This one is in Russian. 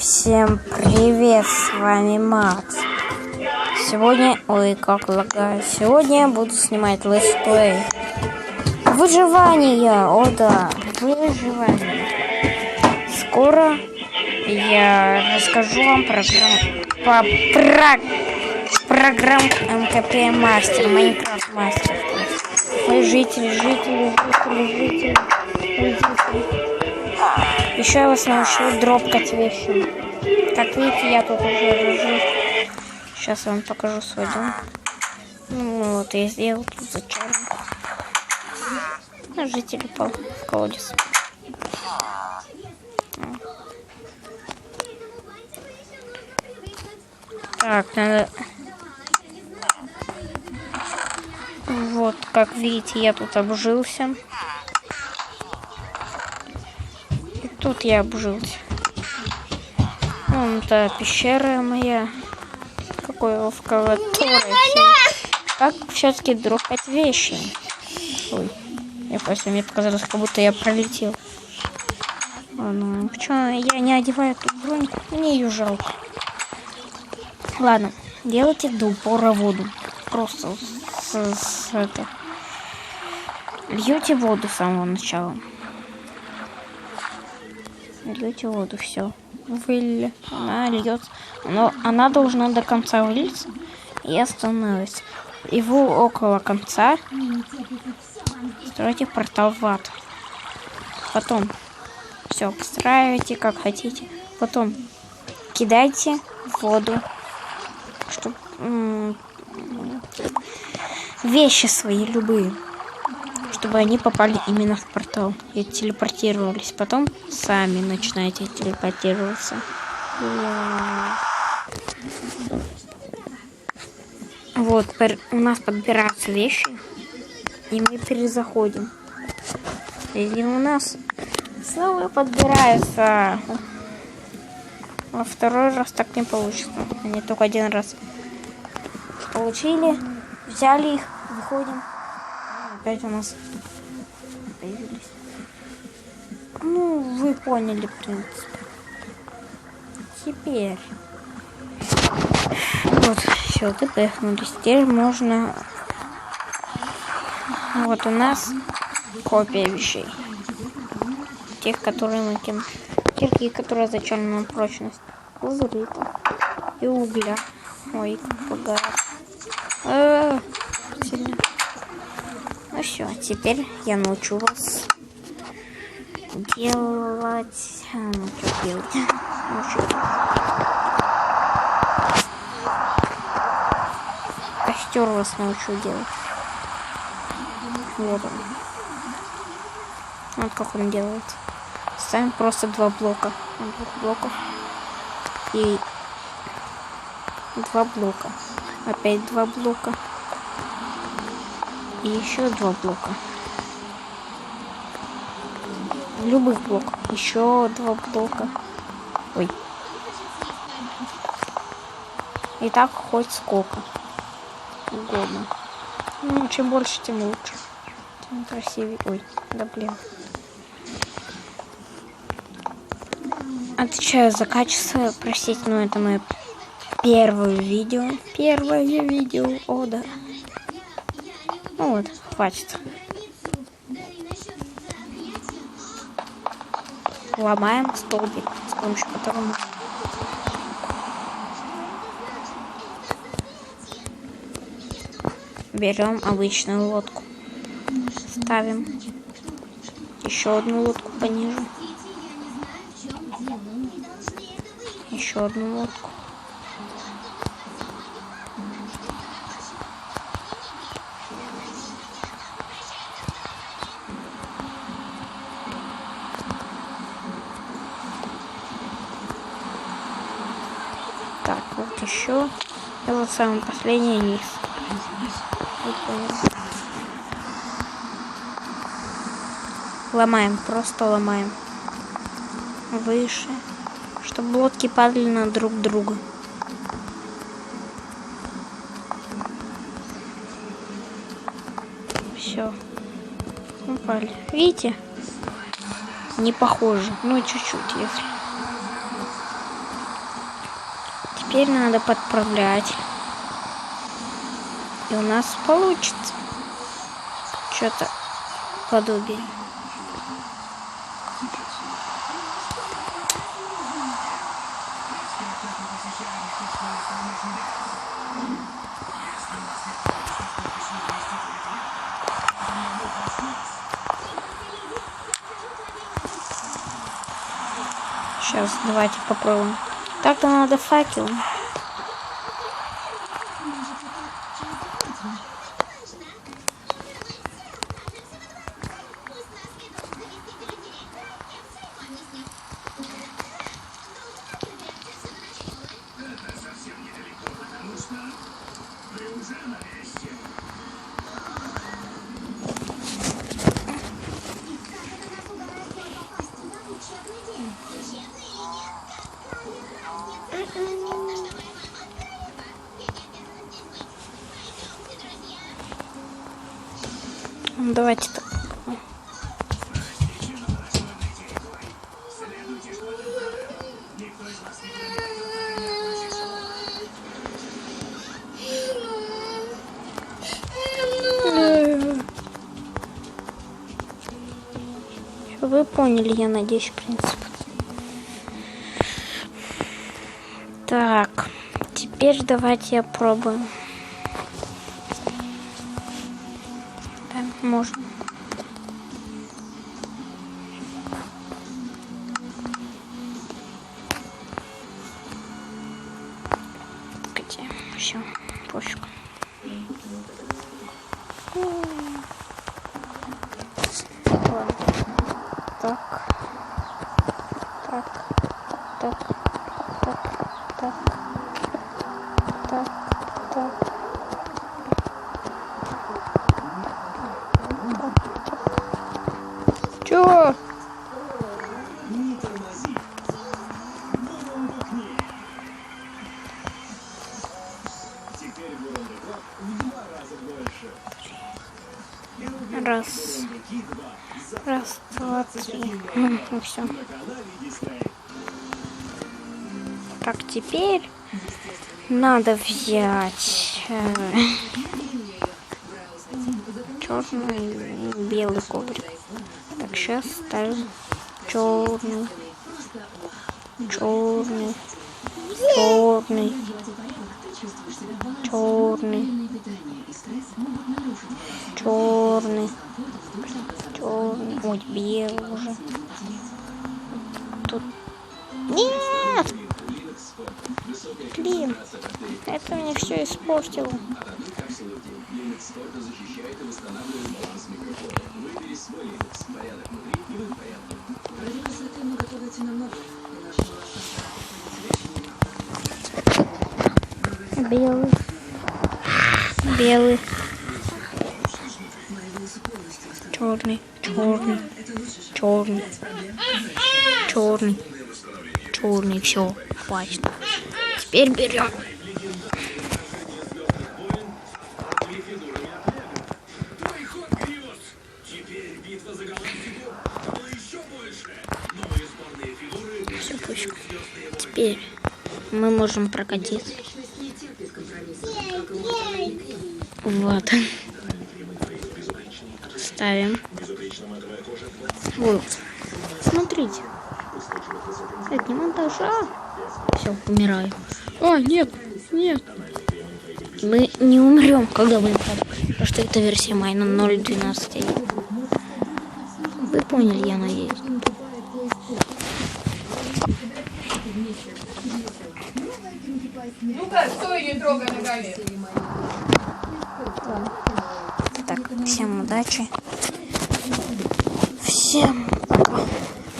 Всем привет, с вами Макс. Сегодня, как лагает. Сегодня я буду снимать летсплей. Выживание, о да, выживание. Скоро я расскажу вам программу МКП Мастер, Майнкрафт Мастер. Мои жители. Еще я вас научу дропкать вещи. Как видите, я тут уже лежу. Сейчас я вам покажу свой дом. Ну вот, я сделал тут зачем. Жители пал в колодец. Так, надо... Вот, как видите, я тут обжился. И тут я обжился. Вон это пещера моя. Какой в которой как все-таки дропать вещи. Ой, я просто мне показалось, как будто я пролетел. Ладно, почему я не одеваю эту бронь? Мне ее жалко. Ладно, делайте до упора воду. Просто льете воду с самого начала. Льете воду, все. Вылили. Она льется. Но она должна до конца вылиться и остановиться. И вы около конца строите портал в ад. Потом все постраивайте как хотите. Потом кидайте в воду, чтобы вещи свои любые, чтобы они попали именно в портал и телепортировались. Потом сами начинаете телепортироваться. Вот, у нас подбираются вещи, и мы перезаходим. И у нас снова подбираются. Во второй раз так не получится. Они только один раз получили, взяли их, выходим. Опять у нас появились. Ну, вы поняли, в принципе. Теперь. Вот, все, выпихнулись. Теперь можно... Вот у нас копия вещей. Тех, которые мы кинули. Кирки, которые зачем нам прочность. Лазурита. И угля. Ой, как погано. Сильно. Ну все, теперь я научу вас делать... что делать? Костер вас научу делать. Вот он. Вот как он делает. Ставим просто 2 блока. 2 блоков. И 2 блока. Опять 2 блока. И еще 2 блока. Любых блоков. Еще 2 блока. Ой. И так хоть сколько угодно. Ну, чем больше, тем лучше. Тем красивее. Ой, да блин. Отвечаю за качество. Простите, но это мое первое видео. Первое видео. О, да. Ну вот, хватит. Ломаем столбик, с помощью которого берем обычную лодку. Ставим еще одну лодку пониже. Еще одну лодку. Так, вот еще. И вот самый последний низ. Вот, ломаем, просто ломаем. Выше. Чтобы лодки падали на друг друга. Все. Упали. Видите? Не похоже. Ну, чуть-чуть, если. Теперь надо подправлять. И у нас получится что-то подобие. Сейчас давайте попробуем. Так-то надо факел. Давайте так. Вы поняли, я надеюсь, принцип. Так, теперь давайте я пробую. Да, можно. Где? Все, пофиг. Ладно. Так. Так. Так. Так. Так. Так. Так. Чё? Раз. Раз, два, три. Ну все. Так, теперь надо взять черный и белый коврик. Так, сейчас ставим черный, черный, черный, черный, черный, черный. Ой, белый уже. Тут. Нет! Блин, это мне все испортило. Белый. Белый. Черный. Черный. Черный. Черный. Черный. Все, хватит. Теперь берем. Все, пусть. Теперь мы можем прокатиться. Вот. Ставим. Вот. Смотрите. Это не монтажа. Все, умираю. О, нет, нет. Мы не умрем, когда будем падать. Потому что это версия Майна 0.12. Вы поняли, я надеюсь. Ну-ка, стой, не трогай ногами. Так, всем удачи. Всем